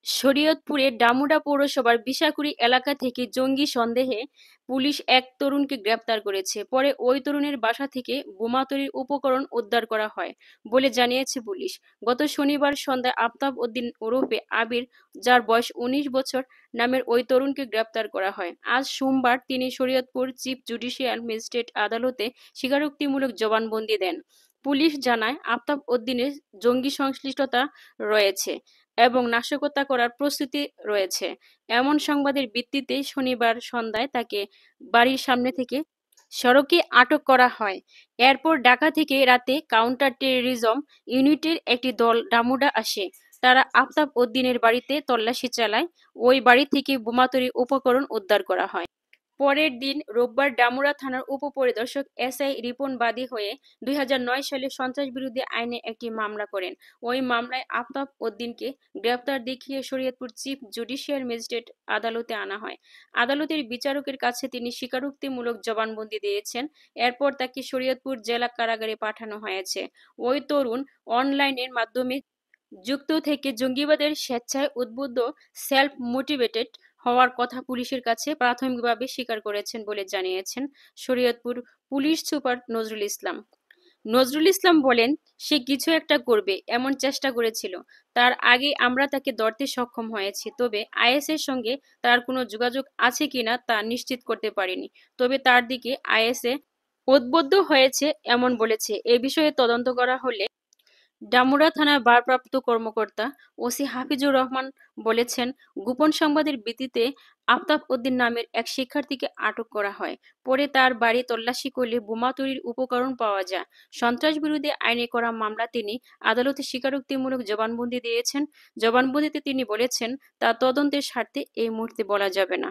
শরীয়তপুরের ডামুডা পৌরসভার বিশাকুড়ি এলাকা থেকে জঙ্গি সন্দেহে পুলিশ এক তরুণকে গ্রেপ্তার করেছে। পরে ওই তরুণের বাসা থেকে বোমা তৈরির উপকরণ উদ্ধার করা হয় বলে জানিয়েছে পুলিশ। গত শনিবার সন্ধ্যায় আফতাব উদ্দিন ওরফে আবির, যার বয়স ১৯ বছর, নামের ওই তরুণকে গ্রেপ্তার করা হয়। আজ সোমবার তিনি শরীয়তপুর চিফ জুডিশিয়াল ম্যাজিস্ট্রেট আদালতে স্বীকারোক্তিমূলক জবানবন্দি দেন। পুলিশ জানায়, আফতাব উদ্দিনের জঙ্গি সংশ্লিষ্টতা রয়েছে এবং নাশকতা করার প্রস্তুতি রয়েছে। এমন সংবাদের ভিত্তিতে শনিবার সন্ধ্যায় তাকে বাড়ির সামনে থেকে সড়কে আটক করা হয়। এরপর ঢাকা থেকে রাতে কাউন্টার টেররিজম ইউনিটের একটি দল ডামুডা আসে। তারা আফতাব উদ্দিনের বাড়িতে তল্লাশি চালায়। ওই বাড়ি থেকে বোমা তৈরির উপকরণ উদ্ধার করা হয়। পরের দিন রোববার ডামুরা থানার উপপরিদর্শক এসআই রিপন বাদী হয়ে ২০০৯ সালে সন্ত্রাসবিরোধী আইনে একটি মামলা করেন। ওই মামলায় আফতাব উদ্দিনকে গ্রেপ্তার দেখিয়ে শরীয়তপুর চিফ জুডিশিয়াল ম্যাজিস্ট্রেট আদালতে আনা হয়। আদালতের বিচারকের কাছে তিনি স্বীকারোক্তিমূলক জবানবন্দি দিয়েছেন। এরপর তাকে শরীয়তপুর জেলা কারাগারে পাঠানো হয়েছে। ওই তরুণ অনলাইনের মাধ্যমে যুক্ত থেকে জঙ্গিবাদের স্বেচ্ছায় উদ্বুদ্ধ, সেলফ মোটিভেটেড হওয়ার কথা পুলিশের কাছে প্রাথমিকভাবে স্বীকার করেছেন বলে জানিয়েছেন শরীয়তপুর পুলিশ সুপার নজরুল ইসলাম। নজরুল ইসলাম বলেন, সে কিছু একটা করবে এমন চেষ্টা করেছিল। তার আগে আমরা তাকে ধরতে সক্ষম হয়েছি। তবে আইএসের সঙ্গে তার কোনো যোগাযোগ আছে কিনা তা নিশ্চিত করতে পারিনি। তবে তার দিকে আইএসএ উদ্বুদ্ধ হয়েছে এমন বলেছে। এ বিষয়ে তদন্ত করা হলে ডামুরা থানার ভারপ্রাপ্ত কর্মকর্তা ওসি হাফিজুর রহমান বলেছেন, গোপন সংবাদের ভিত্তিতে আফতাব উদ্দিন নামের এক শিক্ষার্থীকে আটক করা হয়। পরে তার বাড়ি তল্লাশি করলে বোমা তৈরির উপকরণ পাওয়া যায়। সন্ত্রাসবিরোধী আইনে করা মামলা তিনি আদালতে স্বীকারোক্তিমূলক জবানবন্দি দিয়েছেন। জবানবন্দিতে তিনি বলেছেন, তা তদন্তের স্বার্থে এই মুহূর্তে বলা যাবে না।